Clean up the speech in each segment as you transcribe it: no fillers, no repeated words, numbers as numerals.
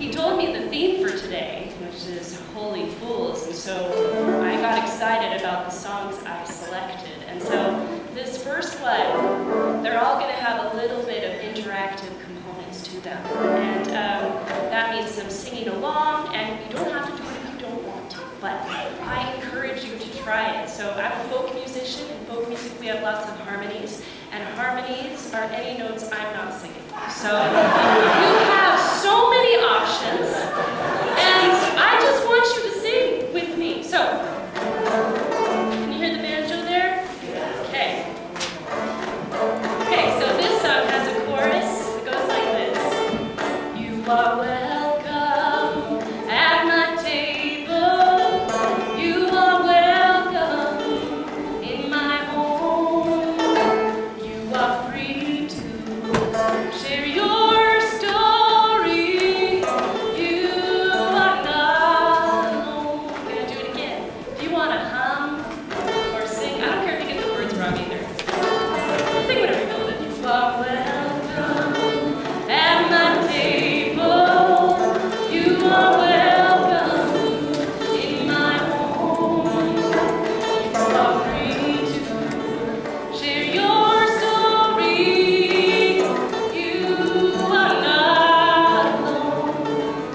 he told me the theme for today, which is Holy Fools, and so I got excited about the songs I selected. And so this first one, they're all going to have a little bit of interactive components to them. And that means some singing along, and you don't have to do it if you don't want to, but I encourage you to try it. So I'm a folk musician. In folk music, we have lots of harmonies, and harmonies are any notes I'm not singing. So you have so many options, and I just want you to sing with me. So, can you hear the banjo there? Okay. Okay, so this song has a chorus. It goes like this. You are welcome at my table. You are welcome in my home. You are free to share your story. You are not alone. I'm gonna do it again. If you want to hum or sing, I don't care if you get the words wrong either. Sing whatever you feel with. You are welcome at my table. You are welcome in my home. You are free to share your story. You are not alone.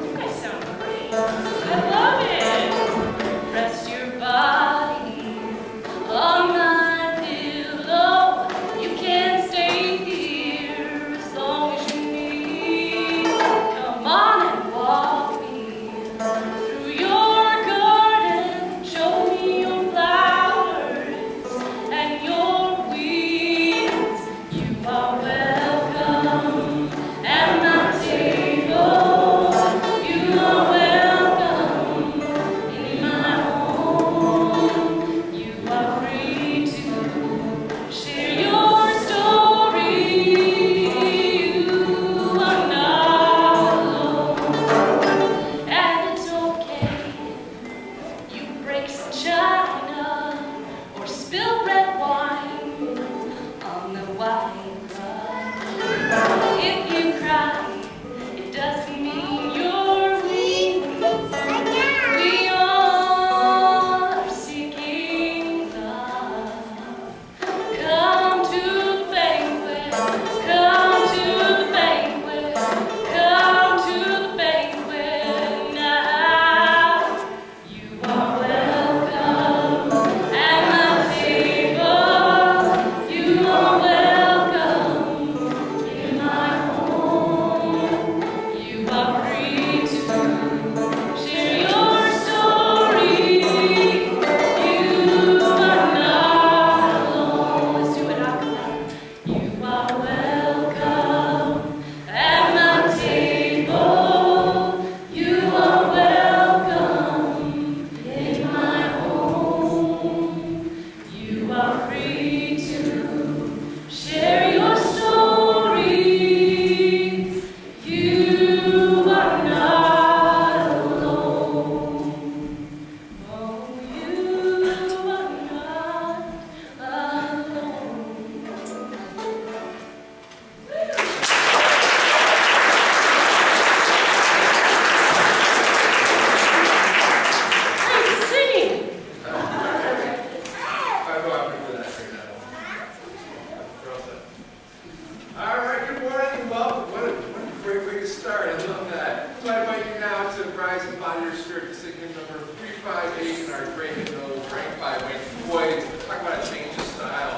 You guys sound great. I love it. Rest your body on my pillow. You can stay here as long as you need. Come on and walk me through your garden. Show me your flowers and your weeds. You are welcome at my table. You are welcome in my home. You are free to share your story. You are not alone. And it's okay if you break some china or spill red wine on the wine rug. If you cry, it doesn't mean you're weak. We all are seeking love. Come to the banquet. Come to the banquet. Come to the banquet now. You are welcome at my table. You are welcome in my home. You are free to share your story. You are not alone. Let's do it out loud. You are welcome at my table. You are welcome in my home. You are free to share your story. You are not alone. Oh, you are not alone. I'm singing. All right, good morning and welcome. What a great way to start. I love that. So I invite you now to rise and body your spirit to sing hymn number 358 in our great hymn, ranked by Wayne. Boy, talk about a change of style.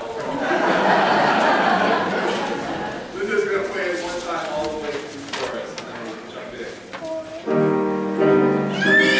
Linda's going to play it one time all the way through for us, and then we can jump in. You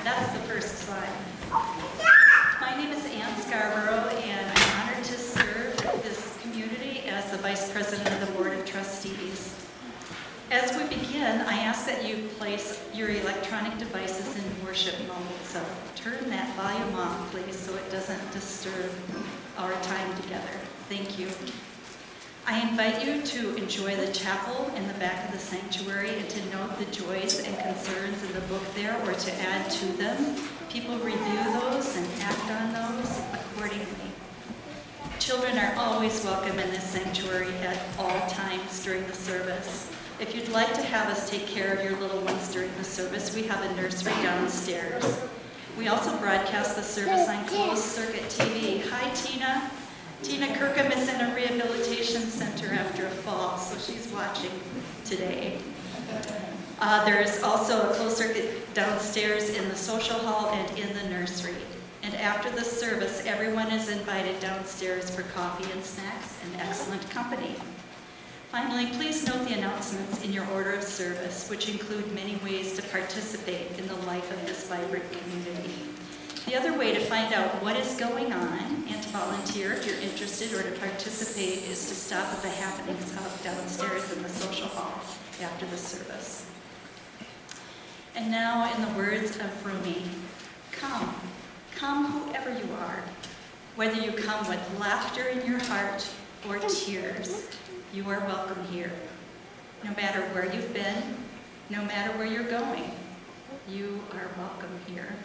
That's the first slide. My name is Ann Scarborough, and I'm honored to serve this community as the Vice President of the Board of Trustees. As we begin, I ask that you place your electronic devices in worship mode. So turn that volume off, please, so it doesn't disturb our time together. Thank you. I invite you to enjoy the chapel in the back of the sanctuary and to note the joys and concerns in the book there, or to add to them. People review those and act on those accordingly. Children are always welcome in this sanctuary at all times during the service. If you'd like to have us take care of your little ones during the service, we have a nursery downstairs. We also broadcast the service on closed circuit TV. Hi, Tina. Tina Kirkham is in a rehabilitation center after a fall, so she's watching today. There's also a closed circuit downstairs in the social hall and in the nursery. And after the service, everyone is invited downstairs for coffee and snacks and excellent company. Finally, please note the announcements in your order of service, which include many ways to participate in the life of this vibrant community. The other way to find out what is going on and to volunteer if you're interested or to participate is to stop at the happenings up downstairs in the social hall after the service. And now, in the words of Rumi, come whoever you are, whether you come with laughter in your heart or tears. You are welcome here. No matter where you've been, no matter where you're going, you are welcome here.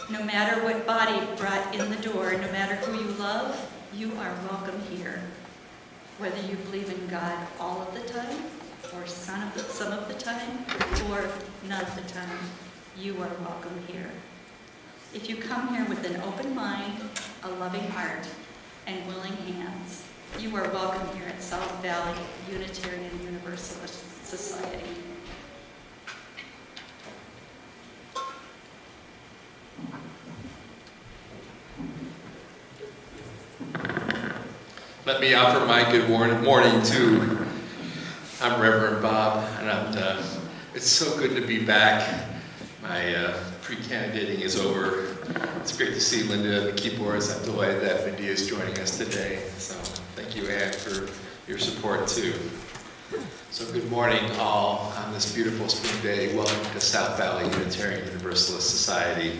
No matter what body brought in the door, no matter who you love, you are welcome here. Whether you believe in God all of the time, or some of the time, or none of the time, you are welcome here. If you come here with an open mind, a loving heart, and willing hands, you are welcome here at LaVallee Unitarian Universalist Society. Let me offer my good morning to, I'm Reverend Bob, and it's so good to be back. My pre-candidating is over. It's great to see Linda on the keyboards. I'm delighted that Mindy is joining us today. So thank you, Ann, for your support too. So good morning all on this beautiful spring day. Welcome to LaVallee Unitarian Universalist Society.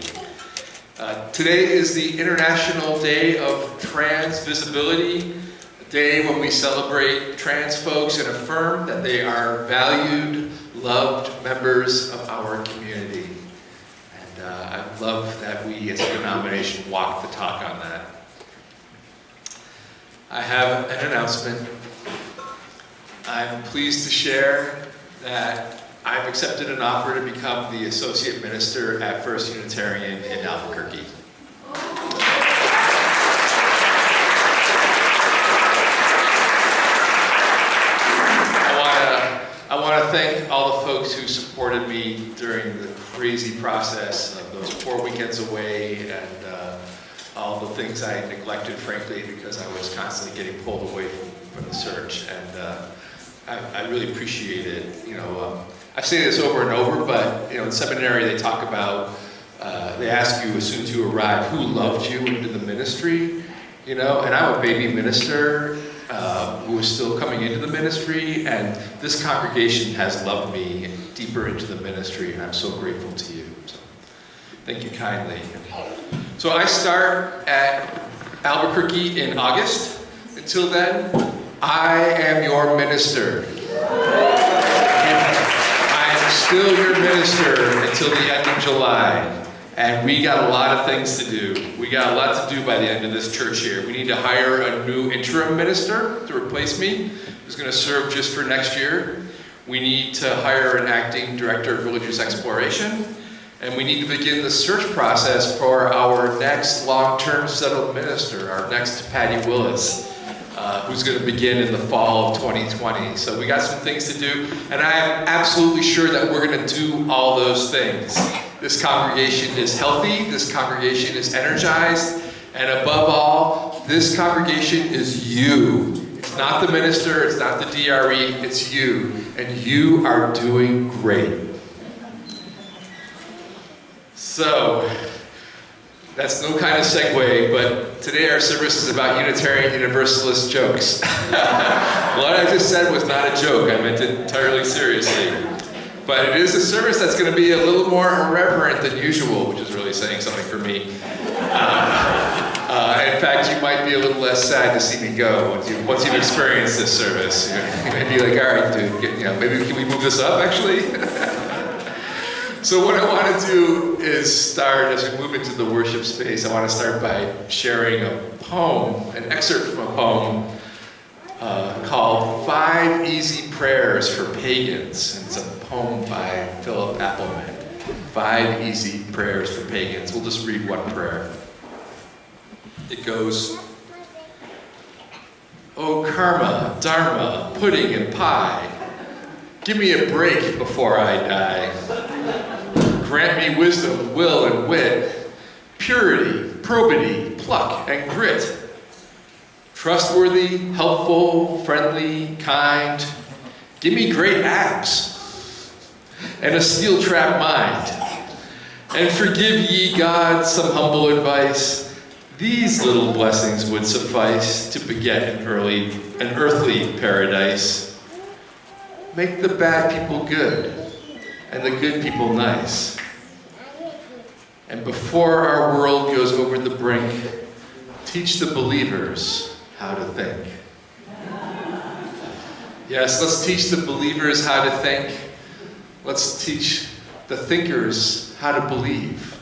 Today is the International Day of Trans Visibility, a day when we celebrate trans folks and affirm that they are valued, loved members of our community. And I love that we as a denomination walk the talk on that. I have an announcement. I'm pleased to share that I've accepted an offer to become the Associate Minister at First Unitarian in Albuquerque. I want to thank all the folks who supported me during the crazy process of those 4 weekends away and all the things I neglected, frankly, because I was constantly getting pulled away from the search. And I really appreciate it. You know, I say this over and over, but you know, in seminary they talk about, they ask you as soon as you arrive, who loved you into the ministry? You know, and I'm a baby minister who is still coming into the ministry, and this congregation has loved me deeper into the ministry, and I'm so grateful to you. So, thank you kindly. So I start at Albuquerque in August. Until then, I am your minister. I am still your minister until the end of July. And we got a lot of things to do. We got a lot to do by the end of this church year. We need to hire a new interim minister to replace me, who's going to serve just for next year. We need to hire an acting director of religious exploration. And we need to begin the search process for our next long-term settled minister, our next Patty Willis, who's going to begin in the fall of 2020. So we got some things to do, and I am absolutely sure that we're going to do all those things. This congregation is healthy, this congregation is energized, and above all, this congregation is you. It's not the minister, it's not the DRE, it's you, and you are doing great. So, that's no kind of segue, but today our service is about Unitarian Universalist jokes. What I just said was not a joke. I meant it entirely seriously. But it is a service that's going to be a little more irreverent than usual, which is really saying something for me. In fact, you might be a little less sad to see me go once you've experienced this service. You may be like, all right, dude, maybe can we move this up, actually? So what I want to do is start, as we move into the worship space, I want to start by sharing a poem, an excerpt from a poem called 5 Easy Prayers for Pagans. And it's a poem by Philip Appleman. 5 Easy Prayers for Pagans. We'll just read one prayer. It goes, "Oh karma, dharma, pudding and pie, give me a break before I die. Grant me wisdom, will and wit, purity, probity, pluck and grit. Trustworthy, helpful, friendly, kind. Give me great abs and a steel trap mind. And forgive ye, God, some humble advice. These little blessings would suffice to beget an earthly paradise. Make the bad people good and the good people nice. And before our world goes over the brink, teach the believers how to think." Yes, let's teach the believers how to think. Let's teach the thinkers how to believe.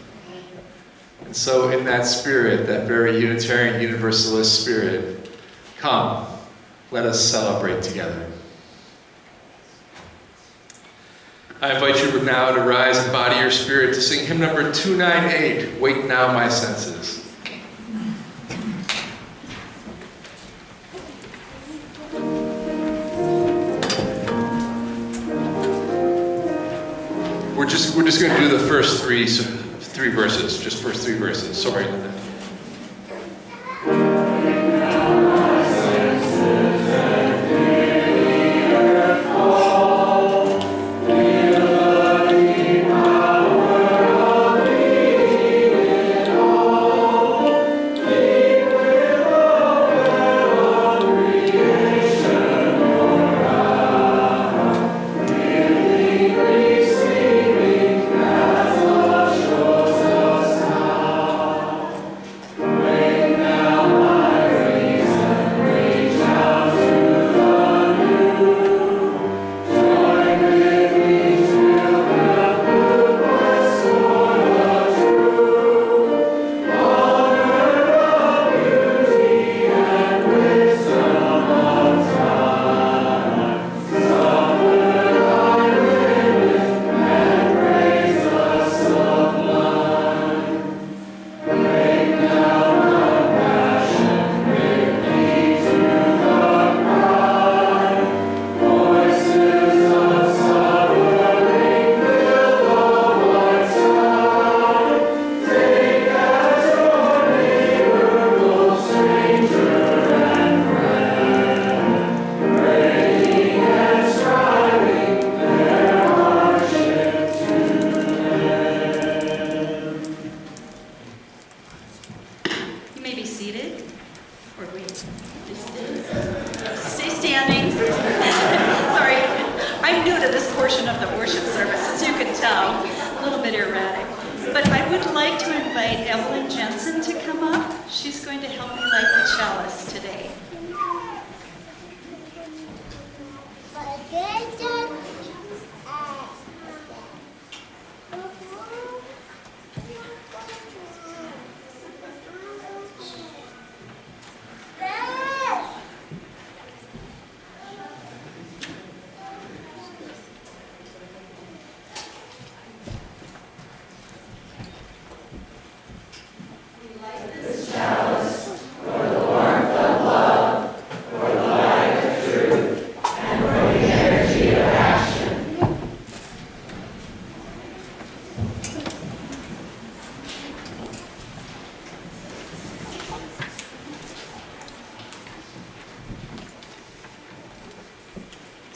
And so in that spirit, that very Unitarian Universalist spirit, come, let us celebrate together. I invite you now to rise and body your spirit to sing hymn number 298, "Wake Now My Senses." We're just going to do the first three verses, just first 3 verses. Sorry.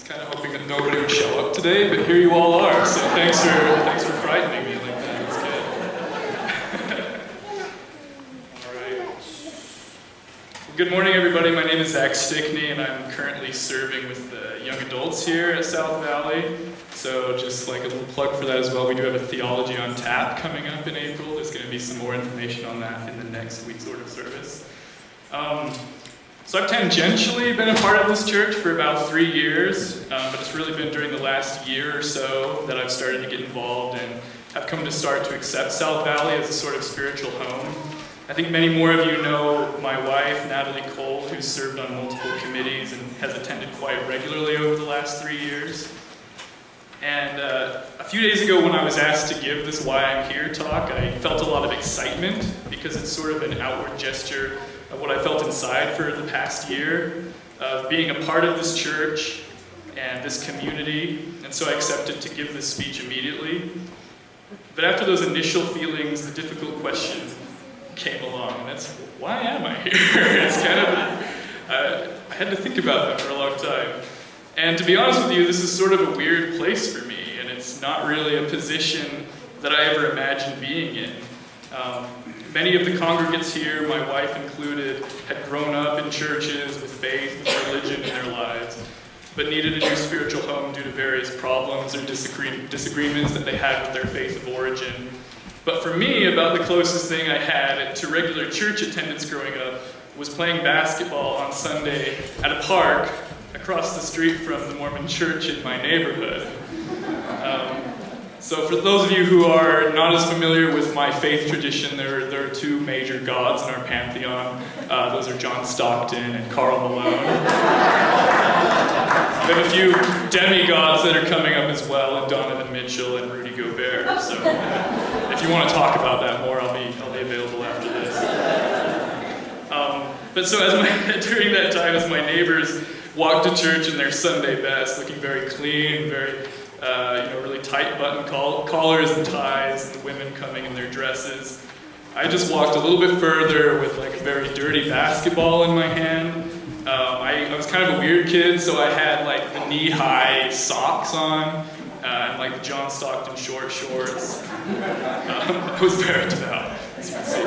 Kind of hoping that nobody would show up today, but here you all are. So thanks for frightening me like that. That's good. Good morning, everybody. My name is Zach Stickney, and I'm currently serving with the young adults here at South Valley. So just like a little plug for that as well, we do have a Theology on Tap coming up in April. There's going to be some more information on that in the next week's order of service. So I've tangentially been a part of this church for about 3 years, but it's really been during the last year or so that I've started to get involved and have come to start to accept South Valley as a sort of spiritual home. I think many more of you know my wife, Natalie Cole, who's served on multiple committees and has attended quite regularly over the last 3 years. And a few days ago when I was asked to give this Why I'm Here talk, I felt a lot of excitement because it's sort of an outward gesture of what I felt inside for the past year of being a part of this church and this community. And so I accepted to give this speech immediately. But after those initial feelings, the difficult question came along, and that's, why am I here? It's kind of, I had to think about that for a long time. And to be honest with you, this is sort of a weird place for me, and it's not really a position that I ever imagined being in. Many of the congregants here, my wife included, had grown up in churches with faith, with religion in their lives, but needed a new spiritual home due to various problems or disagreements that they had with their faith of origin. But for me, about the closest thing I had to regular church attendance growing up was playing basketball on Sunday at a park across the street from the Mormon church in my neighborhood. So for those of you who are not as familiar with my faith tradition, there are two major gods in our pantheon. Those are John Stockton and Carl Malone. We have a few demigods that are coming up as well, and Donovan Mitchell and Rudy Gobert. So if you want to talk about that more, I'll be available after this. But so during that time, as my neighbors walked to church in their Sunday best, looking very clean, very really tight button collars and ties, and the women coming in their dresses, I just walked a little bit further with like a very dirty basketball in my hand. I was kind of a weird kid, so I had like the knee-high socks on and like the John Stockton short shorts. I was very devout, as you can see.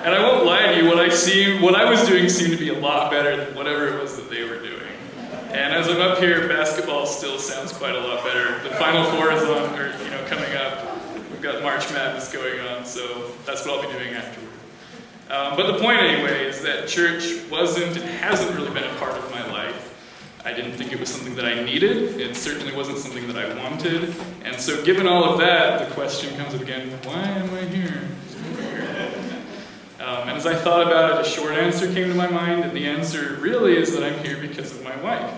And I won't lie to you, what I was doing seemed to be a lot better than whatever it was that they were doing. And as I'm up here, basketball still sounds quite a lot better. The Final Four is coming up. We've got March Madness going on, so that's what I'll be doing afterward. But the point anyway is that church wasn't and hasn't really been a part of my life. I didn't think it was something that I needed. It certainly wasn't something that I wanted. And so given all of that, the question comes up again, why am I here? And as I thought about it, a short answer came to my mind, and the answer really is that I'm here because of my wife.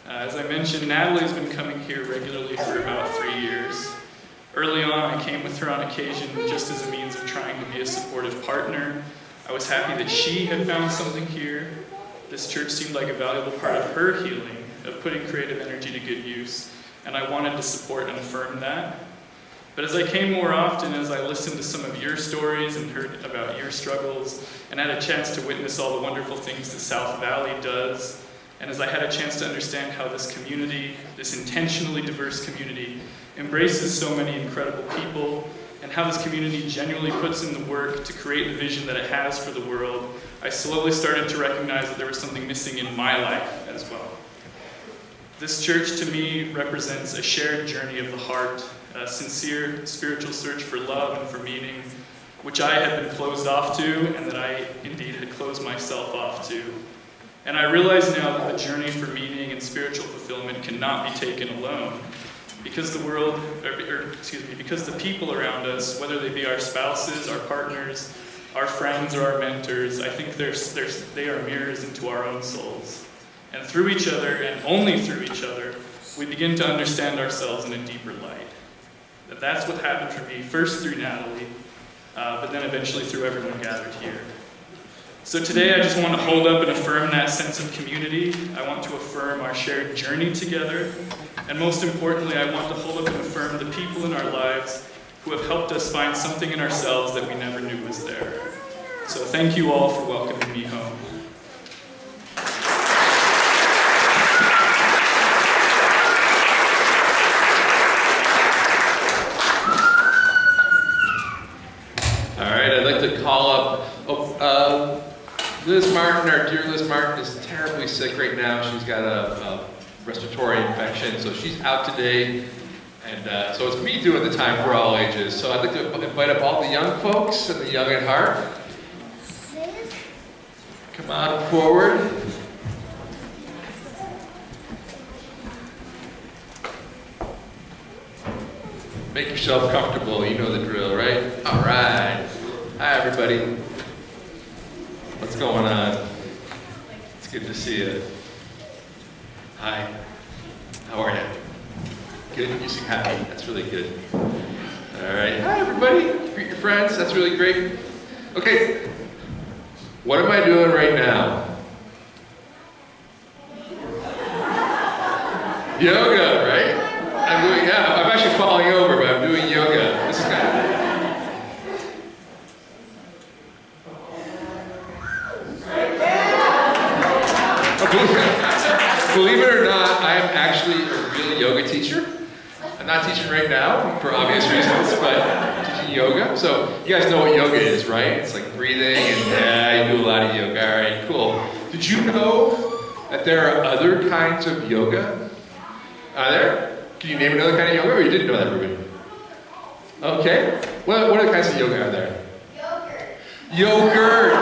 As I mentioned, Natalie's been coming here regularly for about 3 years. Early on, I came with her on occasion just as a means of trying to be a supportive partner. I was happy that she had found something here. This church seemed like a valuable part of her healing, of putting creative energy to good use, and I wanted to support and affirm that. But as I came more often, as I listened to some of your stories and heard about your struggles, and had a chance to witness all the wonderful things that South Valley does, and as I had a chance to understand how this community, this intentionally diverse community, embraces so many incredible people, and how this community genuinely puts in the work to create the vision that it has for the world, I slowly started to recognize that there was something missing in my life as well. This church to me represents a shared journey of the heart, a sincere spiritual search for love and for meaning, which I had been closed off to, and that I indeed had closed myself off to. And I realize now that the journey for meaning and spiritual fulfillment cannot be taken alone. Because because the people around us, whether they be our spouses, our partners, our friends, or our mentors, I think they are mirrors into our own souls. And through each other, and only through each other, we begin to understand ourselves in a deeper light. That's what happened for me, first through Natalie, but then eventually through everyone gathered here. So today I just want to hold up and affirm that sense of community. I want to affirm our shared journey together. And most importantly, I want to hold up and affirm the people in our lives who have helped us find something in ourselves that we never knew was there. So thank you all for welcoming me home. All right, I'd like to call up Liz Martin, our dear Liz Martin, is terribly sick right now. She's got a respiratory infection, so she's out today. And so it's me doing the time for all ages. So I'd like to invite up all the young folks and the young at heart. Come on forward. Make yourself comfortable. You know the drill, right? All right. Hi, everybody. What's going on? It's good to see you. Hi. How are you? Good? You seem happy. That's really good. All right. Hi, everybody. Greet your friends. That's really great. Okay. What am I doing right now? Yoga, right? I'm actually falling over, but I'm doing yoga. This is kind of... Believe it or not, I am actually a real yoga teacher. I'm not teaching right now for obvious reasons, but I'm teaching yoga. So you guys know what yoga is, right? It's like breathing and yeah, you do a lot of yoga. All right, cool. Did you know that there are other kinds of yoga? Are there? Can you name another kind of yoga, or you didn't know that, Ruben? Okay. What other kinds of yoga are there? Yogurt.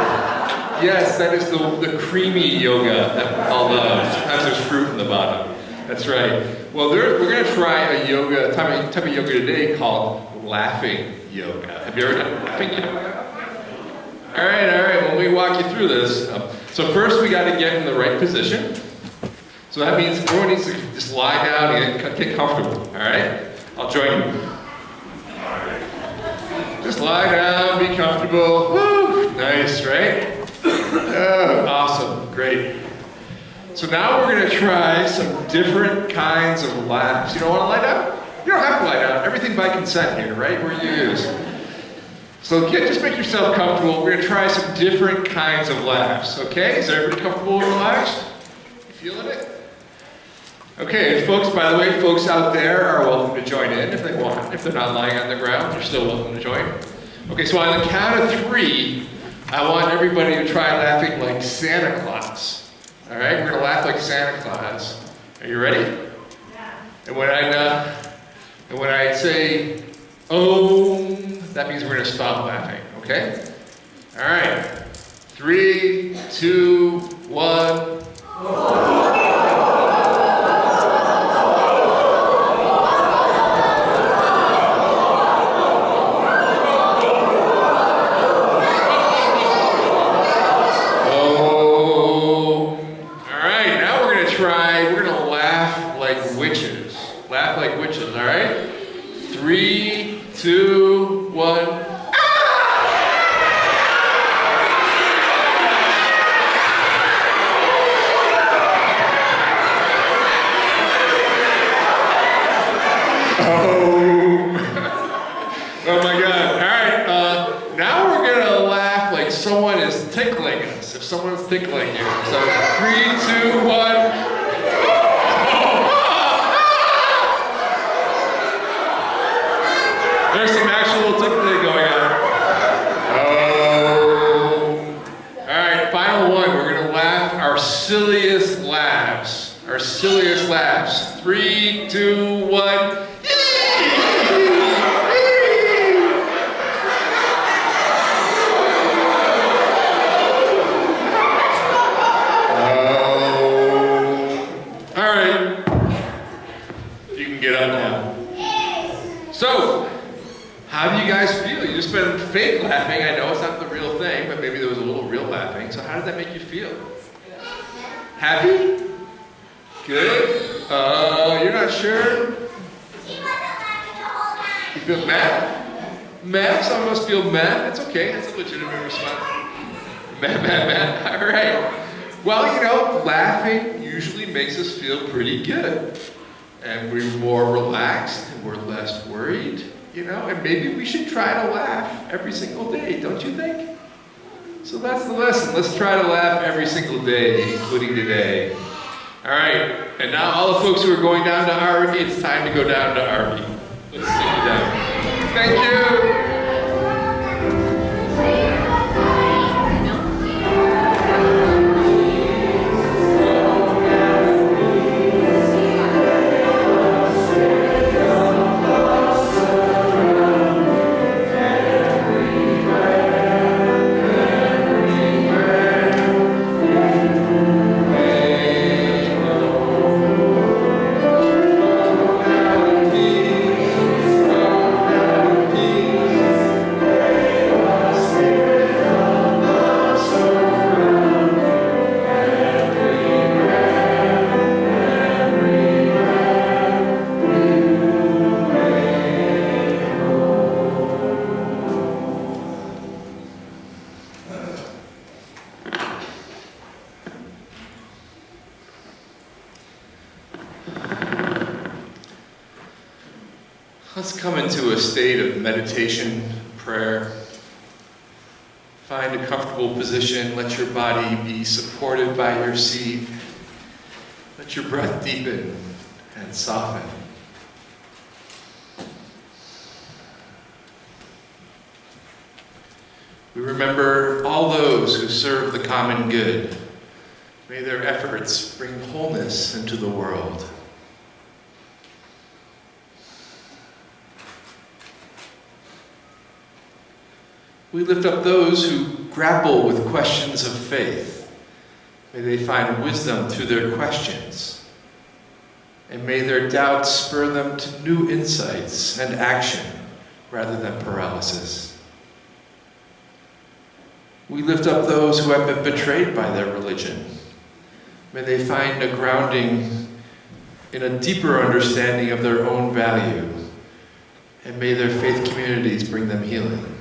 Yes, that is the creamy yoga that we all love. Sometimes there's fruit in the bottom. That's right. Well, we're going to try a type of yoga today called laughing yoga. Have you ever done laughing yoga? All right. Well, let me walk you through this. So first, we got to get in the right position. So that means everyone needs to just lie down and get comfortable. All right? I'll join you. Just lie down, be comfortable. Woo! Nice, right? Oh, awesome. Great. So now we're going to try some different kinds of laughs. You don't want to lie down? You don't have to lie down. Everything by consent here, right? We're used. So just make yourself comfortable. We're going to try some different kinds of laughs. Okay? Is everybody comfortable and relaxed? You feeling it? Okay, and folks, by the way, folks out there are welcome to join in if they want. If they're not lying on the ground, they're still welcome to join. Okay, so on the count of 3, I want everybody to try laughing like Santa Claus. All right, we're gonna laugh like Santa Claus. Are you ready? Yeah. And when I say "oh," that means we're gonna stop laughing. Okay? All right. 3, 2, 1. Laugh like witches, all right? 3, 2, 1. Oh my God. All right, now we're going to laugh like someone is tickling us, if someone's tickling you. So 3, 2, 1. There's some actual tickling going on. Oh. All right, final one. We're going to laugh our silliest laughs. Our silliest laughs. 3, 2, 1. All right. You can get up now. So, how do you guys feel? You just been fake laughing. I know it's not the real thing, but maybe there was a little real laughing. So how did that make you feel? Happy? Good? You're not sure? You feel mad? Mad? Some of us feel mad. That's okay. That's a legitimate response. Mad. All right. Well, you know, laughing usually makes us feel pretty good. And we're more relaxed and we're less worried. You know, and maybe we should try to laugh every single day, don't you think? So that's the lesson. Let's try to laugh every single day, including today. All right, and now all the folks who are going down to Arby, it's time to go down to Arby. Let's sit you down. Thank you. Let's come into a state of meditation, prayer. Find a comfortable position. Let your body be supported by your seat. Let your breath deepen and soften. We remember all those who serve the common good. May their efforts bring wholeness into the world. We lift up those who grapple with questions of faith. May they find wisdom through their questions. And may their doubts spur them to new insights and action rather than paralysis. We lift up those who have been betrayed by their religion. May they find a grounding in a deeper understanding of their own value. And may their faith communities bring them healing.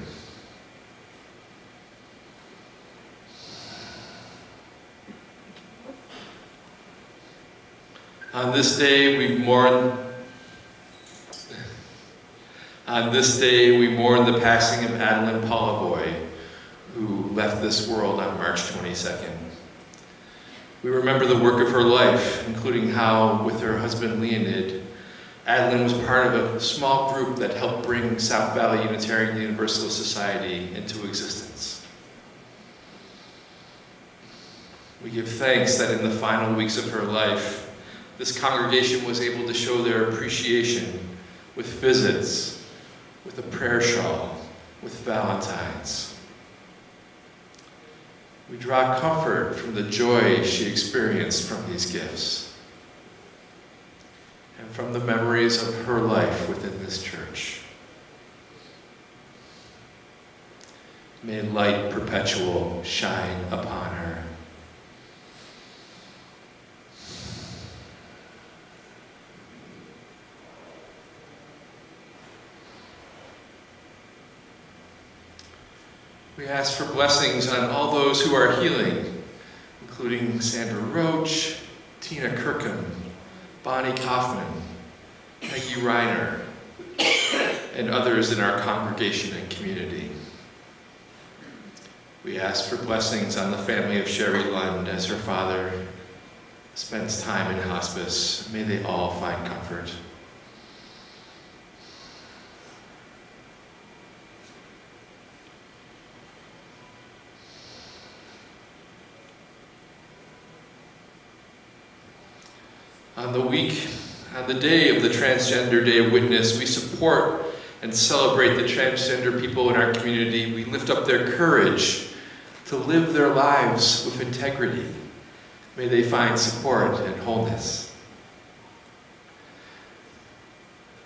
On this day we mourn the passing of Adeline Polavoy, who left this world on March 22nd. We remember the work of her life, including how, with her husband Leonid, Adeline was part of a small group that helped bring South Valley Unitarian Universalist Society into existence. We give thanks that in the final weeks of her life, this congregation was able to show their appreciation with visits, with a prayer shawl, with Valentines. We draw comfort from the joy she experienced from these gifts and from the memories of her life within this church. May light perpetual shine upon her. We ask for blessings on all those who are healing, including Sandra Roach, Tina Kirkham, Bonnie Kaufman, Peggy Reiner, and others in our congregation and community. We ask for blessings on the family of Sherry Lund as her father spends time in hospice. May they all find comfort. On the day of the Transgender Day of Witness, we support and celebrate the transgender people in our community. We lift up their courage to live their lives with integrity. May they find support and wholeness.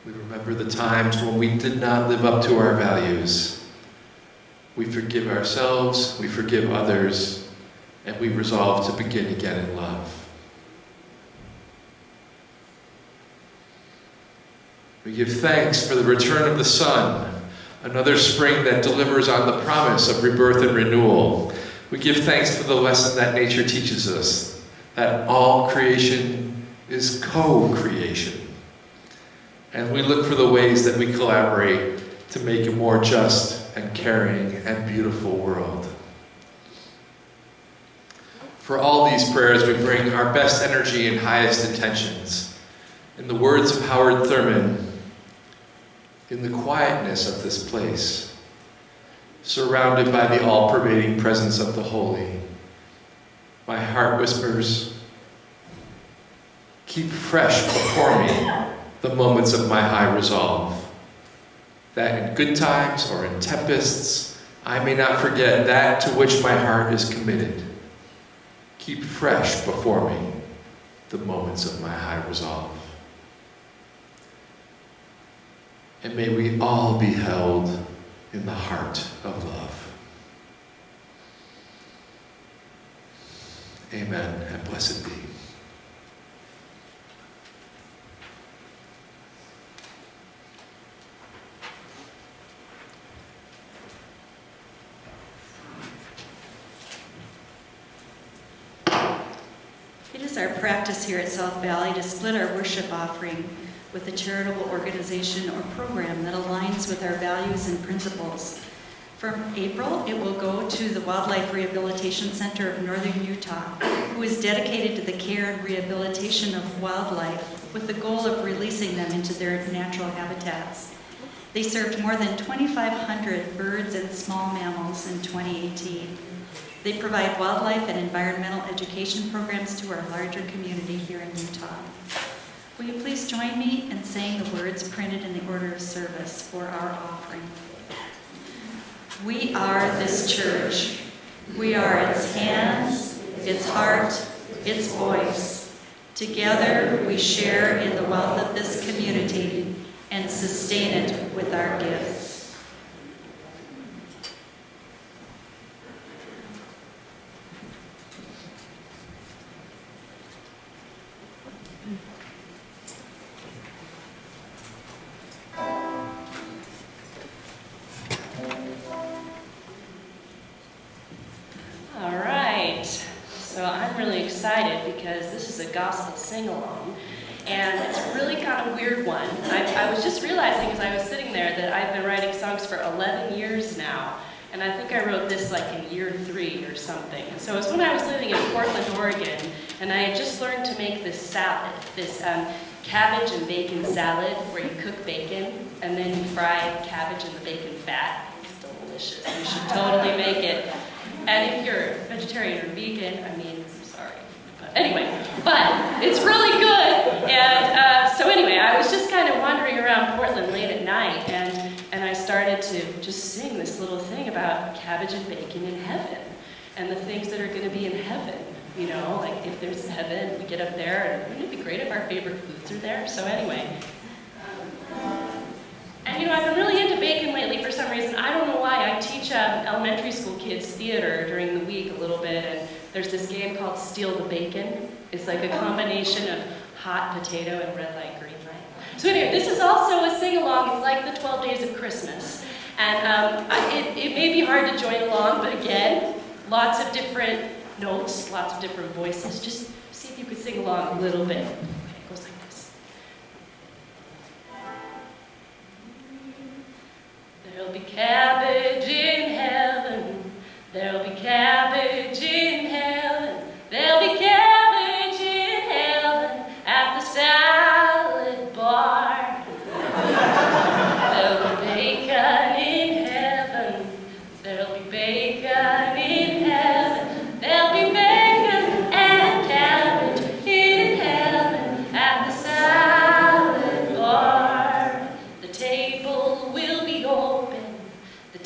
We remember the times when we did not live up to our values. We forgive ourselves, we forgive others, and we resolve to begin again in love. We give thanks for the return of the sun, another spring that delivers on the promise of rebirth and renewal. We give thanks for the lesson that nature teaches us, that all creation is co-creation. And we look for the ways that we collaborate to make a more just and caring and beautiful world. For all these prayers, we bring our best energy and highest intentions. In the words of Howard Thurman, in the quietness of this place, surrounded by the all-pervading presence of the holy, my heart whispers, keep fresh before me the moments of my high resolve, that in good times or in tempests, I may not forget that to which my heart is committed. Keep fresh before me the moments of my high resolve. And may we all be held in the heart of love. Amen, and blessed be. It is our practice here at South Valley to split our worship offering with a charitable organization or program that aligns with our values and principles. From April, it will go to the Wildlife Rehabilitation Center of Northern Utah, who is dedicated to the care and rehabilitation of wildlife with the goal of releasing them into their natural habitats. They served more than 2,500 birds and small mammals in 2018. They provide wildlife and environmental education programs to our larger community here in Utah. Will you please join me in saying the words printed in the order of service for our offering? We are this church. We are its hands, its heart, its voice. Together we share in the wealth of this community and sustain it with our gifts. All right, so I'm really excited because this is a gospel sing-along, and it's a really kind of weird one. I was just realizing as I was sitting there that I've been writing songs for 11 years now, and I think I wrote this like in year 3 or something. So it was when I was living in Portland, Oregon, and I had just learned to make this salad, this cabbage and bacon salad where you cook bacon and then you fry cabbage in the bacon fat. It's delicious. You should totally make it. And if you're vegetarian or vegan, I mean, I'm sorry. But anyway, but it's really good. And so anyway, I was just kind of wandering around Portland late at night, and I started to just sing this little thing about cabbage and bacon in heaven, and the things that are going to be in heaven. You know, like if there's heaven, we get up there, and wouldn't it be great if our favorite foods are there? So anyway. And you know, I've been really into bacon lately for some reason. I don't know why. I teach elementary school kids theater during the week a little bit, and there's this game called Steal the Bacon. It's like a combination of hot potato and red light, green light. So anyway, this is also a sing-along. It's like the 12 Days of Christmas. And it may be hard to join along, but again, lots of different notes, lots of different voices. Just see if you could sing along a little bit. There'll be cabbage in heaven. There'll be cabbage in heaven. There'll be cabbage in heaven at the salad bar. There'll be bacon in heaven. There'll be bacon in heaven. There'll be bacon and cabbage in heaven at the salad bar. The table will be open. The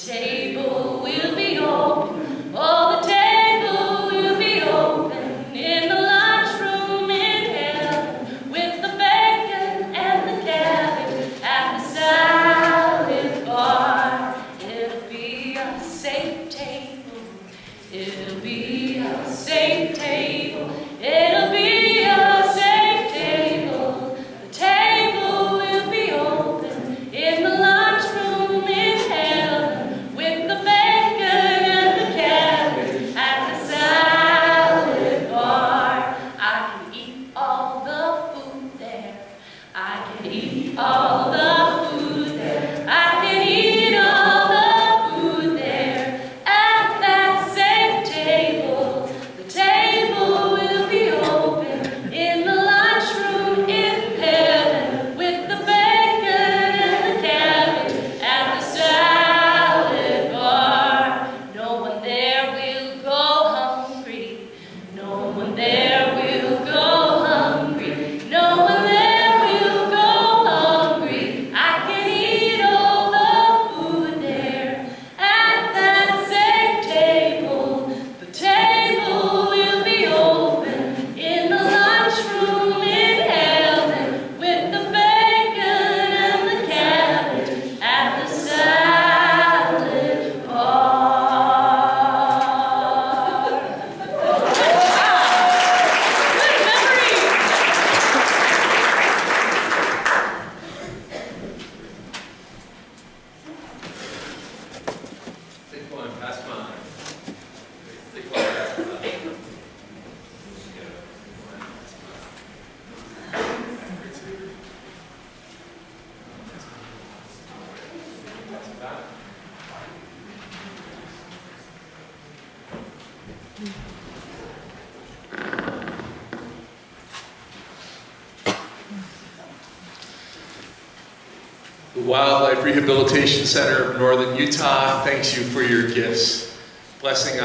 The Wildlife Rehabilitation Center of Northern Utah thanks you for your gifts. Blessings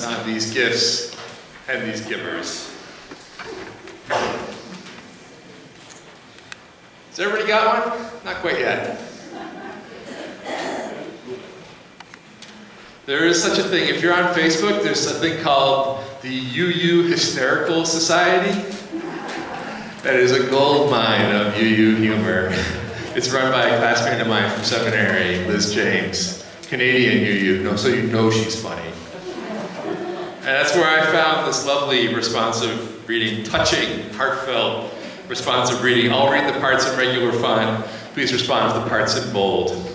on these gifts and these givers. Has everybody got one? Not quite yet. There is such a thing. If you're on Facebook, there's a thing called the UU Hysterical Society. That is a gold mine of UU humor. It's run by a classmate of mine from seminary, Liz James, Canadian UU, so you know she's funny. And that's where I found this lovely responsive reading, touching, heartfelt, responsive reading. I'll read the parts in regular font. Please respond with the parts in bold.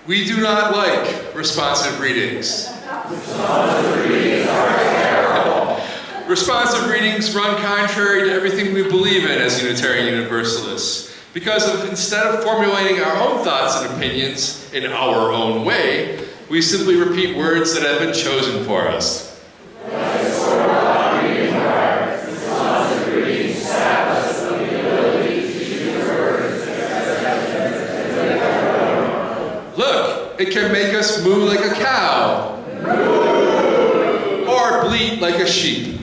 We do not like responsive readings. Responsive readings are terrible. Responsive readings run contrary to everything we believe in as Unitarian Universalists. Because instead of formulating our own thoughts and opinions in our own way, we simply repeat words that have been chosen for us. Look, it can make us moo like a cow. Or bleat like a sheep.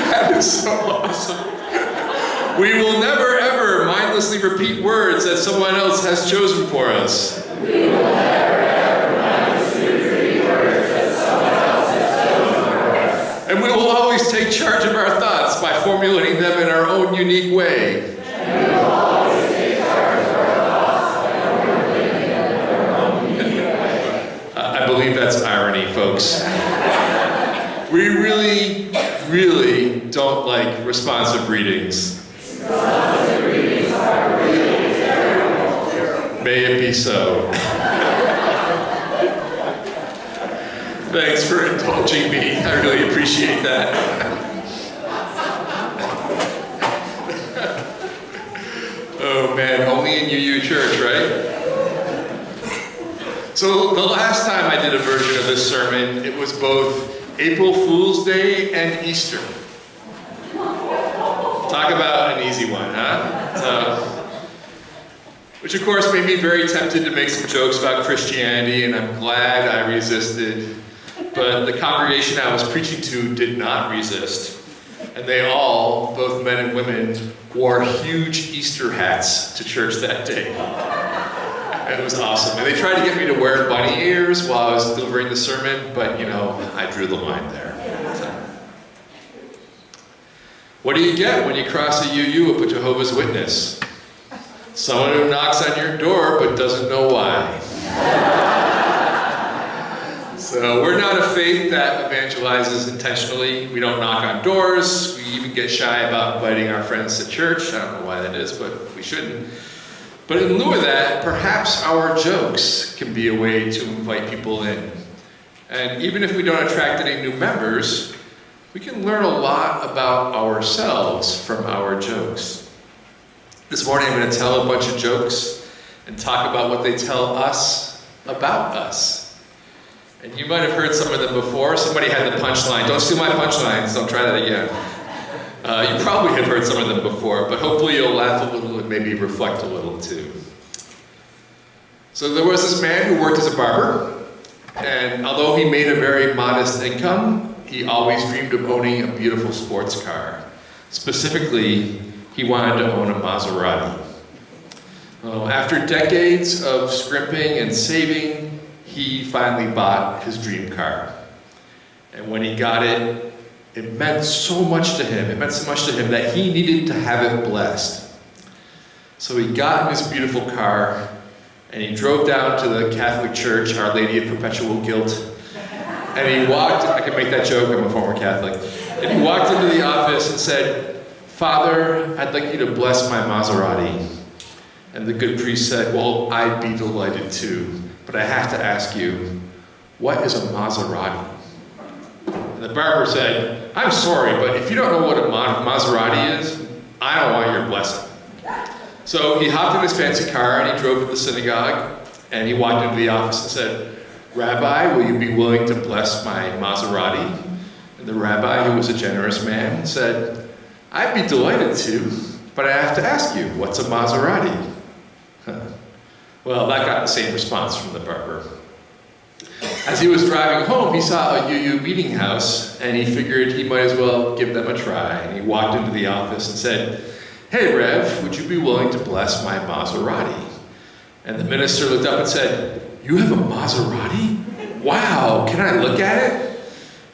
That is so awesome. We will never ever mindlessly repeat words that someone else has chosen for us. We will never ever mindlessly repeat words that someone else has chosen for us. And we will always take charge of our thoughts by formulating them in our own unique way. And we will always take charge of our thoughts by formulating them in our own unique way. I believe that's irony, folks. We really don't like responsive readings. Responsive readings are really terrible. May it be so. Thanks for indulging me. I really appreciate that. Oh man, only in UU Church, right? So the last time I did a version of this sermon, it was both April Fool's Day and Easter. Talk about an easy one, huh? Which of course made me very tempted to make some jokes about Christianity, and I'm glad I resisted. But the congregation I was preaching to did not resist. And they all, both men and women, wore huge Easter hats to church that day. It was awesome. And they tried to get me to wear bunny ears while I was delivering the sermon, but I drew the line there. So. What do you get when you cross a UU with a Jehovah's Witness? Someone who knocks on your door but doesn't know why. So we're not a faith that evangelizes intentionally. We don't knock on doors. We even get shy about inviting our friends to church. I don't know why that is, but we shouldn't. But in lieu of that, perhaps our jokes can be a way to invite people in. And even if we don't attract any new members, we can learn a lot about ourselves from our jokes. This morning I'm going to tell a bunch of jokes and talk about what they tell us about us. And you might have heard some of them before. Somebody had the punchline. Don't steal my punchlines. Don't try that again. You probably have heard some of them before, but hopefully you'll laugh a little and maybe reflect a little too. So there was this man who worked as a barber, and although he made a very modest income, he always dreamed of owning a beautiful sports car. Specifically, he wanted to own a Maserati. After decades of scrimping and saving, he finally bought his dream car. And when he got it, it meant so much to him. It meant so much to him that he needed to have it blessed. So he got in this beautiful car, and he drove down to the Catholic Church, Our Lady of Perpetual Guilt. And he walked, I can make that joke, I'm a former Catholic. And he walked into the office and said, "Father, I'd like you to bless my Maserati." And the good priest said, "Well, I'd be delighted too, but I have to ask you, what is a Maserati?" And the barber said, "I'm sorry, but if you don't know what a Maserati is, I don't want your blessing." So he hopped in his fancy car and he drove to the synagogue. And he walked into the office and said, "Rabbi, will you be willing to bless my Maserati?" And the rabbi, who was a generous man, said, "I'd be delighted to, but I have to ask you, what's a Maserati?" Well, that got the same response from the barber. As he was driving home, he saw a UU meeting house, and he figured he might as well give them a try. And he walked into the office and said, "Hey, Rev, would you be willing to bless my Maserati?" And the minister looked up and said, "You have a Maserati? Wow, can I look at it?"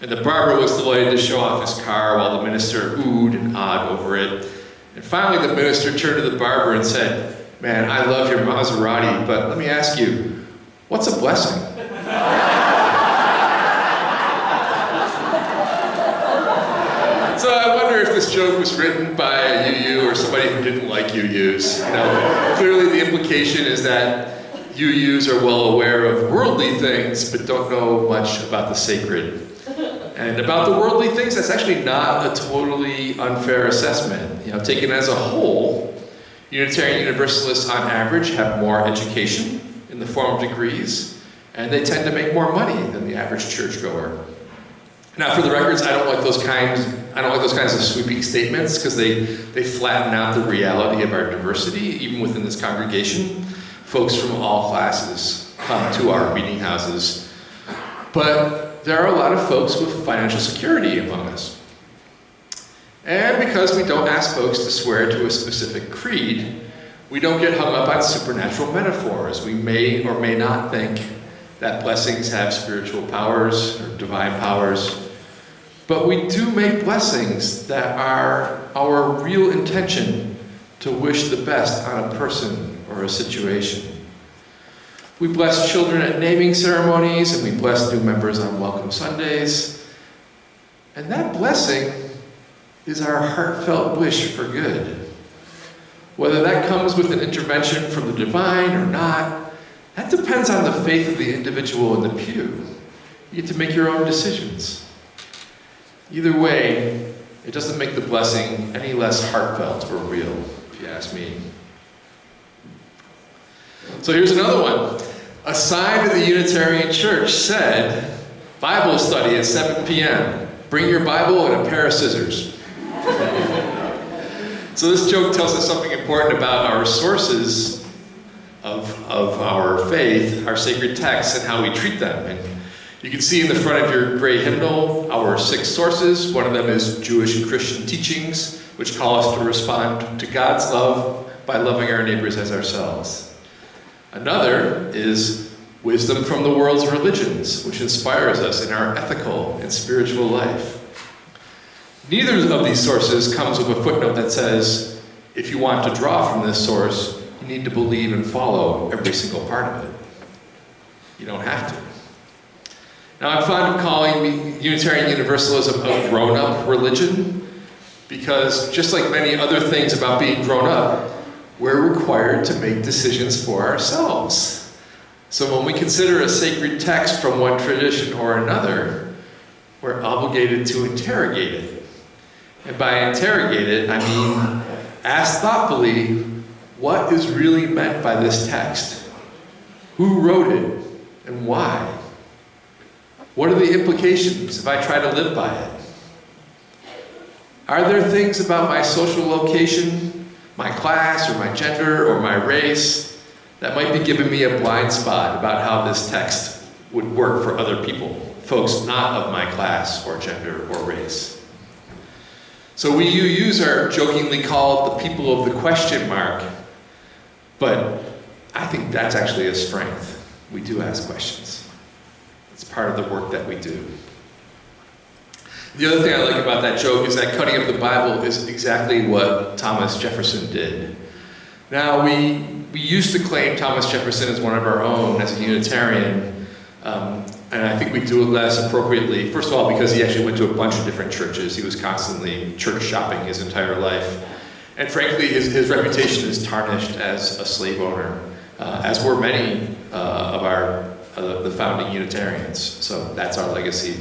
And the barber was delighted to show off his car while the minister oohed and awed over it. And finally, the minister turned to the barber and said, "Man, I love your Maserati, but let me ask you, what's a blessing?" So I wonder if this joke was written by a UU or somebody who didn't like UUs. Clearly the implication is that UUs are well aware of worldly things, but don't know much about the sacred. And about the worldly things, that's actually not a totally unfair assessment. Taken as a whole, Unitarian Universalists on average have more education in the form of degrees, and they tend to make more money than the average churchgoer. Now, for the records, I don't like those kinds of sweeping statements because they flatten out the reality of our diversity, even within this congregation. Folks from all classes come to our meeting houses. But there are a lot of folks with financial security among us. And because we don't ask folks to swear to a specific creed, we don't get hung up on supernatural metaphors. We may or may not think that blessings have spiritual powers or divine powers. But we do make blessings that are our real intention to wish the best on a person or a situation. We bless children at naming ceremonies, and we bless new members on Welcome Sundays. And that blessing is our heartfelt wish for good. Whether that comes with an intervention from the divine or not, that depends on the faith of the individual in the pew. You get to make your own decisions. Either way, it doesn't make the blessing any less heartfelt or real, if you ask me. So here's another one. A sign of the Unitarian Church said, "Bible study at 7 p.m. Bring your Bible and a pair of scissors." So this joke tells us something important about our sources of our faith, our sacred texts, and how we treat them. And you can see in the front of your gray hymnal our 6 sources. One of them is Jewish and Christian teachings, which call us to respond to God's love by loving our neighbors as ourselves. Another is wisdom from the world's religions, which inspires us in our ethical and spiritual life. Neither of these sources comes with a footnote that says, if you want to draw from this source, you need to believe and follow every single part of it. You don't have to. Now, I'm fond of calling Unitarian Universalism a grown-up religion because just like many other things about being grown up, we're required to make decisions for ourselves. So when we consider a sacred text from one tradition or another, we're obligated to interrogate it. And by interrogate it, I mean ask thoughtfully, what is really meant by this text? Who wrote it and why? What are the implications if I try to live by it? Are there things about my social location, my class, or my gender, or my race that might be giving me a blind spot about how this text would work for other people, folks not of my class, or gender, or race? So we UUs are jokingly called the people of the question mark, but I think that's actually a strength. We do ask questions. It's part of the work that we do. The other thing I like about that joke is that cutting up the Bible is exactly what Thomas Jefferson did. Now, we used to claim Thomas Jefferson as one of our own as a Unitarian, and I think we do it less appropriately. First of all, because he actually went to a bunch of different churches. He was constantly church shopping his entire life. And frankly, his reputation is tarnished as a slave owner, as were many of the founding Unitarians. So that's our legacy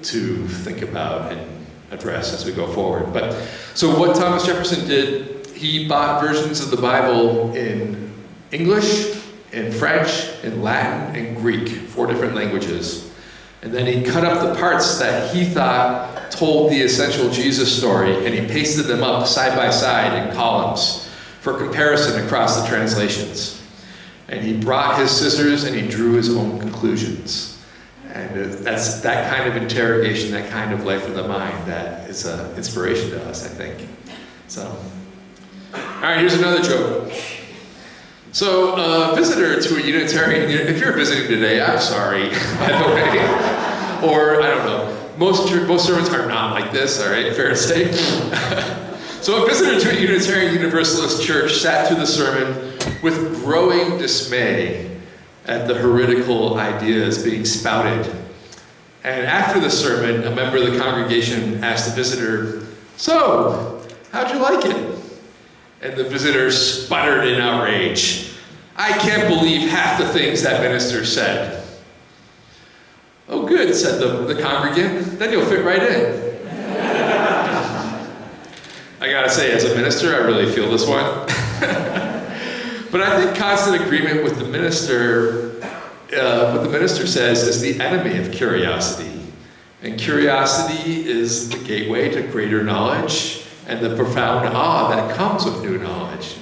to think about and address as we go forward. But so what Thomas Jefferson did, he bought versions of the Bible in English, in French, in Latin, and Greek, 4 different languages. And then he cut up the parts that he thought told the essential Jesus story, and he pasted them up side by side in columns for comparison across the translations. And he brought his scissors and he drew his own conclusions. And that's that kind of interrogation, that kind of life of the mind that is an inspiration to us, I think. So, all right, here's another joke. So, a visitor to a Unitarian, if you're visiting today, I'm sorry, by the way. Or, I don't know, most sermons are not like this, all right, fair to say. So, a visitor to a Unitarian Universalist church sat through the sermon with growing dismay at the heretical ideas being spouted. And after the sermon, a member of the congregation asked the visitor, "So, how'd you like it?" And the visitor sputtered in outrage. "I can't believe half the things that minister said." "Oh, good," said the congregant. "Then you'll fit right in." I gotta say, as a minister, I really feel this one. But I think constant agreement with the minister, what the minister says, is the enemy of curiosity. And curiosity is the gateway to greater knowledge and the profound awe that comes with new knowledge.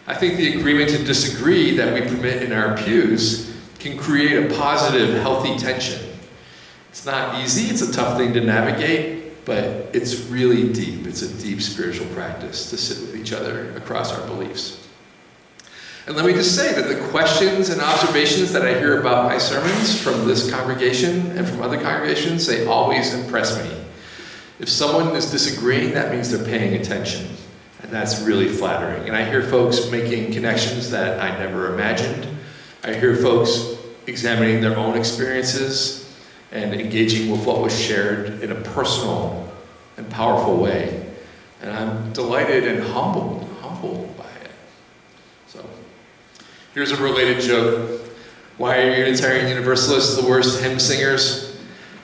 I think the agreement to disagree that we permit in our pews can create a positive, healthy tension. It's not easy, it's a tough thing to navigate, but it's really deep. It's a deep spiritual practice to sit with each other across our beliefs. And let me just say that the questions and observations that I hear about my sermons from this congregation and from other congregations, they always impress me. If someone is disagreeing, that means they're paying attention. And that's really flattering. And I hear folks making connections that I never imagined. I hear folks examining their own experiences and engaging with what was shared in a personal and powerful way. And I'm delighted and humbled by it. So, here's a related joke. Why are Unitarian Universalists the worst hymn singers?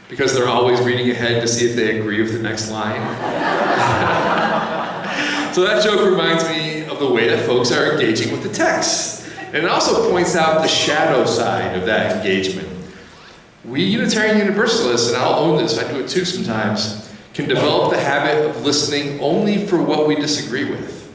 Because they're always reading ahead to see if they agree with the next line. So that joke reminds me of the way that folks are engaging with the text. And it also points out the shadow side of that engagement. We Unitarian Universalists, and I'll own this, I do it too sometimes, can develop the habit of listening only for what we disagree with,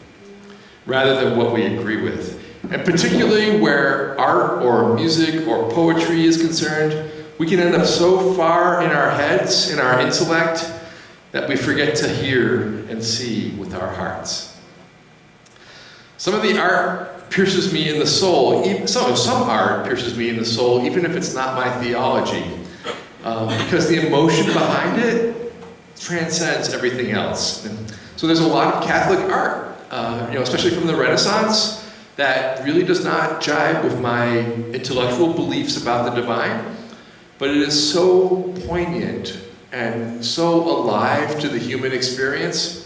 rather than what we agree with. And particularly where art or music or poetry is concerned, we can end up so far in our heads, in our intellect, that we forget to hear and see with our hearts. Some of the art pierces me in the soul. Some art pierces me in the soul, even if it's not my theology, because the emotion behind it transcends everything else. And so there's a lot of Catholic art, especially from the Renaissance, that really does not jive with my intellectual beliefs about the divine. But it is so poignant and so alive to the human experience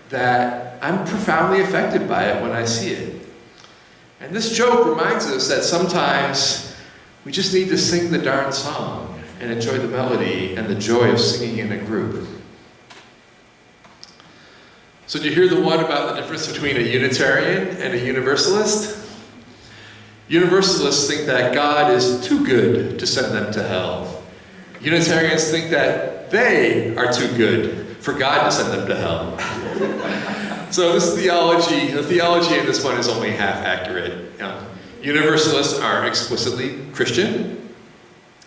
that I'm profoundly affected by it when I see it. And this joke reminds us that sometimes we just need to sing the darn song and enjoy the melody and the joy of singing in a group. So did you hear the one about the difference between a Unitarian and a Universalist? Universalists think that God is too good to send them to hell. Unitarians think that they are too good for God to send them to hell. So this theology, the theology in this one is only half accurate. Universalists are explicitly Christian,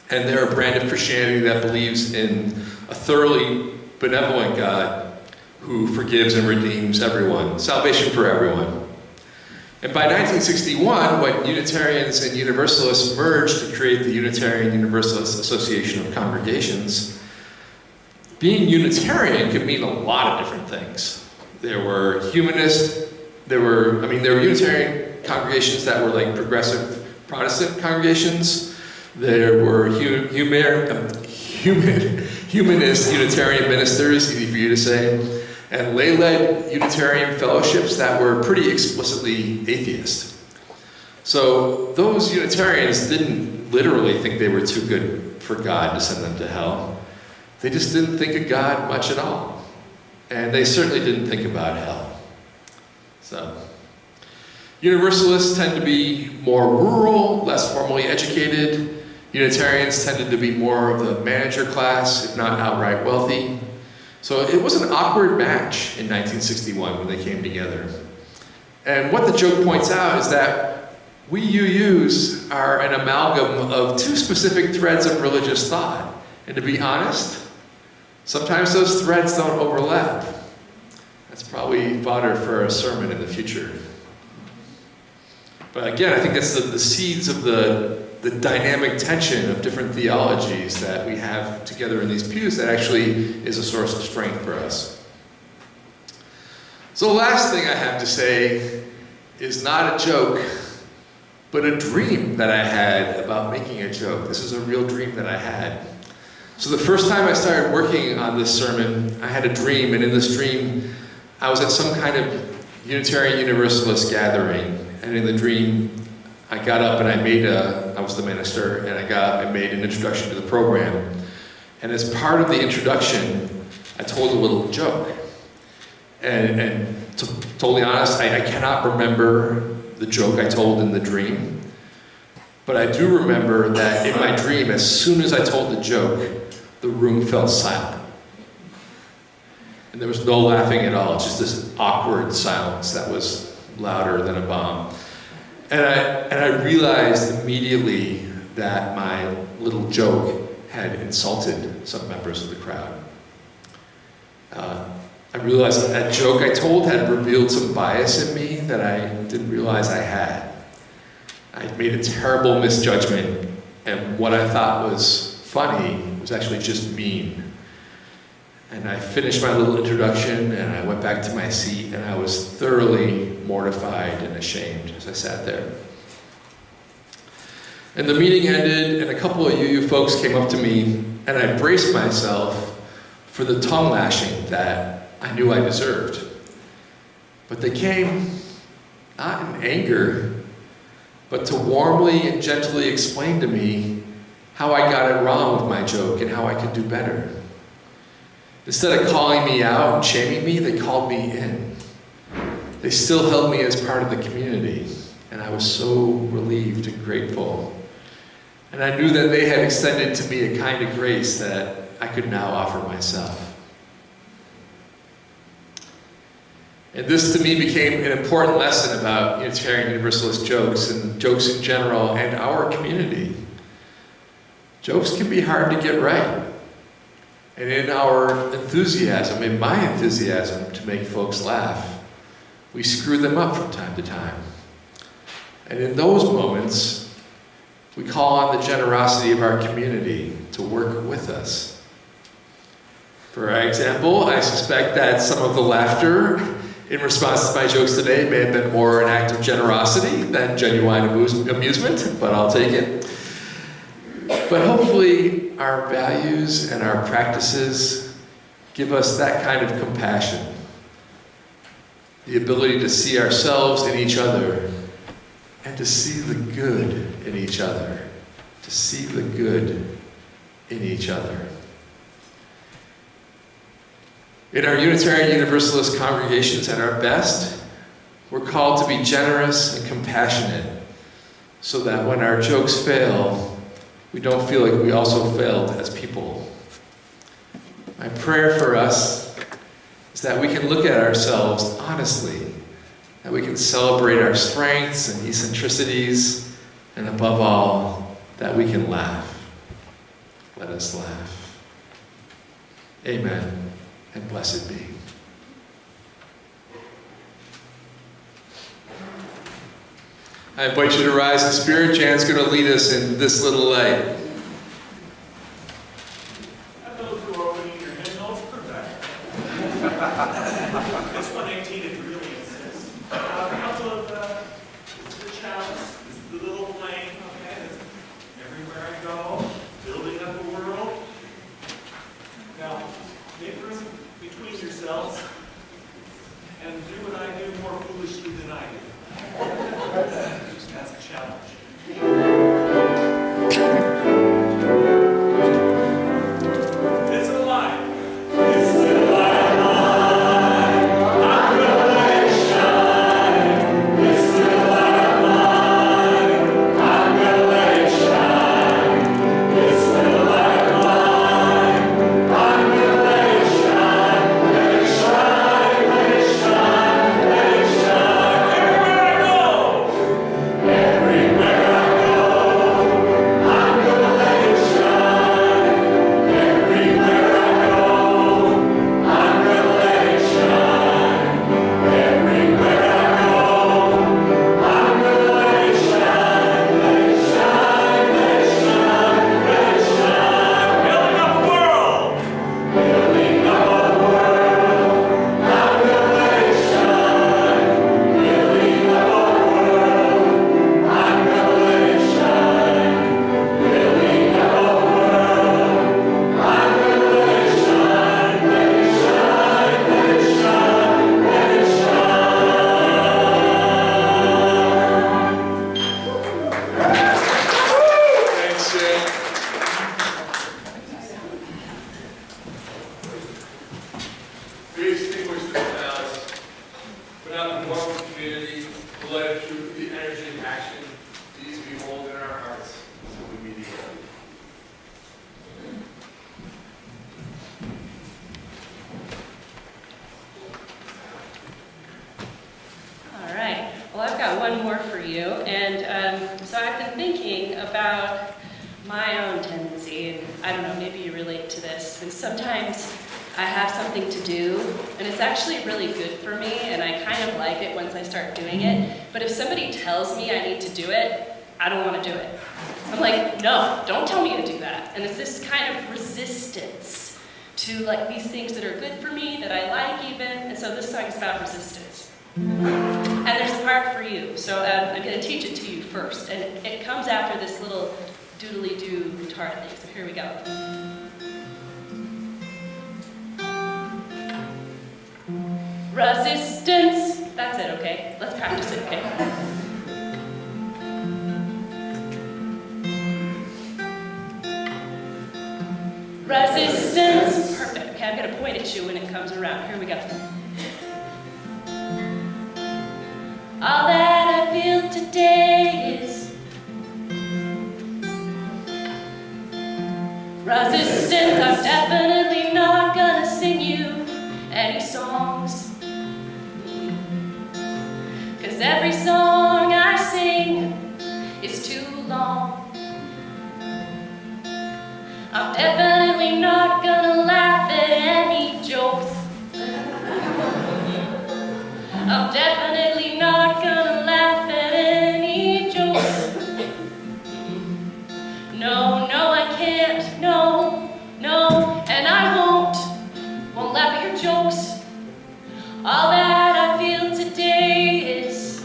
and they're a brand of Christianity that believes in a thoroughly benevolent God who forgives and redeems everyone, salvation for everyone. And by 1961, when Unitarians and Universalists merged to create the Unitarian Universalist Association of Congregations, being Unitarian could mean a lot of different things. There were humanist, there were Unitarian congregations that were like progressive Protestant congregations. There were humanist Unitarian ministers, easy for you to say, and lay-led Unitarian fellowships that were pretty explicitly atheist. So those Unitarians didn't literally think they were too good for God to send them to hell. They just didn't think of God much at all. And they certainly didn't think about hell. So Universalists tend to be more rural, less formally educated. Unitarians tended to be more of the manager class, if not outright wealthy. So it was an awkward match in 1961 when they came together. And what the joke points out is that we UUs are an amalgam of two specific threads of religious thought. And to be honest, sometimes those threads don't overlap. That's probably fodder for a sermon in the future. But again, I think that's the seeds of the dynamic tension of different theologies that we have together in these pews that actually is a source of strength for us. So the last thing I have to say is not a joke, but a dream that I had about making a joke. This is a real dream that I had. So the first time I started working on this sermon, I had a dream, and in this dream, I was at some kind of Unitarian Universalist gathering, and in the dream, I got up and I was the minister, and I got up and made an introduction to the program. And as part of the introduction, I told a little joke. And to be totally honest, I cannot remember the joke I told in the dream. But I do remember that in my dream, as soon as I told the joke, the room fell silent. And there was no laughing at all, just this awkward silence that was louder than a bomb. And I realized immediately that my little joke had insulted some members of the crowd. I realized that joke I told had revealed some bias in me that I didn't realize I had. I made a terrible misjudgment, and what I thought was funny was actually just mean. And I finished my little introduction, and I went back to my seat, and I was thoroughly mortified and ashamed as I sat there. And the meeting ended, and a couple of UU folks came up to me, and I braced myself for the tongue lashing that I knew I deserved. But they came not in anger, but to warmly and gently explain to me how I got it wrong with my joke and how I could do better. Instead of calling me out and shaming me, they called me in. They still held me as part of the community, and I was so relieved and grateful. And I knew that they had extended to me a kind of grace that I could now offer myself. And this to me became an important lesson about Unitarian Universalist jokes and jokes in general and our community. Jokes can be hard to get right. And in our enthusiasm, in my enthusiasm to make folks laugh, we screw them up from time to time. And in those moments, we call on the generosity of our community to work with us. For example, I suspect that some of the laughter in response to my jokes today may have been more an act of generosity than genuine amusement, but I'll take it. But hopefully our values and our practices give us that kind of compassion, the ability to see ourselves in each other and to see the good in each other, to see the good in each other. In our Unitarian Universalist congregations at our best, we're called to be generous and compassionate so that when our jokes fail, we don't feel like we also failed as people. My prayer for us is that we can look at ourselves honestly, that we can celebrate our strengths and eccentricities, and above all, that we can laugh. Let us laugh. Amen, and blessed be. I invite you to rise in spirit. Jan's going to lead us in this little light. And those who are opening your hymnals, turn back. It's 118 if you really insist. A couple of the chalice, the little flame, okay, that's everywhere I go, building up the world. Now, make room between yourselves and do what I do more foolishly than I do. That's a challenge. one more for you. And so I've been thinking about my own tendency, and I don't know, maybe you relate to this. And sometimes I have something to do, and it's actually really good for me, and I kind of like it once I start doing it. But if somebody tells me I need to do it, I don't want to do it. I'm like, no, don't tell me to do that. And it's this kind of resistance to like these things that are good for me, that I like even. And so this song is about resistance. And there's a part for you. So I'm going to teach it to you first. And it comes after this little doodly-doo guitar thing. So here we go. Resistance. That's it, okay? Let's practice it, okay? Resistance. Perfect. Okay, I'm going to point at you when it comes around. Here we go. All that I feel today is resistance. I'm definitely not gonna sing you any songs, 'cause every song I sing is too long. I'm definitely not gonna laugh at any jokes. I'm definitely not gonna laugh at any jokes. No, no, I can't. No, no, and I won't laugh at your jokes. All that I feel today is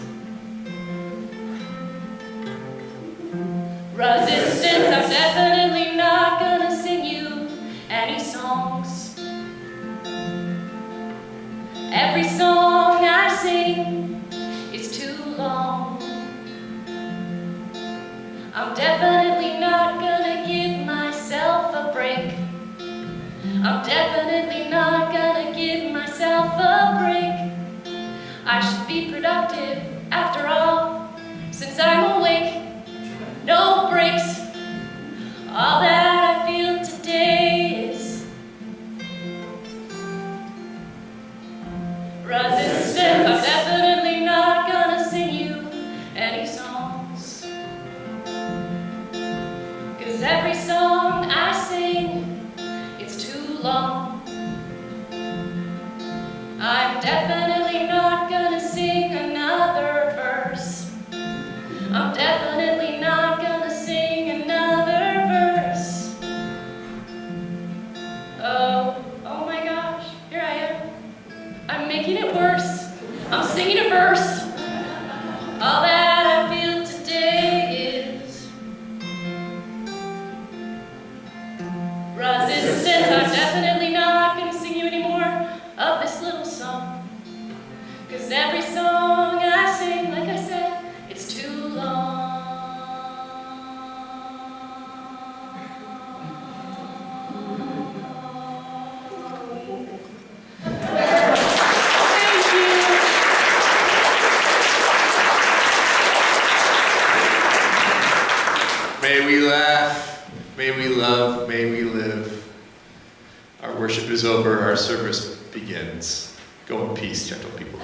resistance. I'm definitely not gonna sing you any songs. Every song I sing is too long. I'm definitely not gonna give myself a break. I'm definitely not gonna give myself a break. I should be productive after all, since I'm awake. No breaks. All that I feel today is resistance. I'm definitely not gonna sing you any songs, 'cause every song I sing, it's too long. I'm definitely not gonna sing another verse. I'm definitely not gonna sing another verse. Oh my gosh, here I am. I'm making it worse. I'm singing a verse. All that I feel today is resistance. I'm definitely not going to sing you any more of this little song, 'cause every song I sing, like I said, it's too long. Thank you. May we laugh, may we love, may we live. Our worship is over, our service begins. Go in peace, gentle people.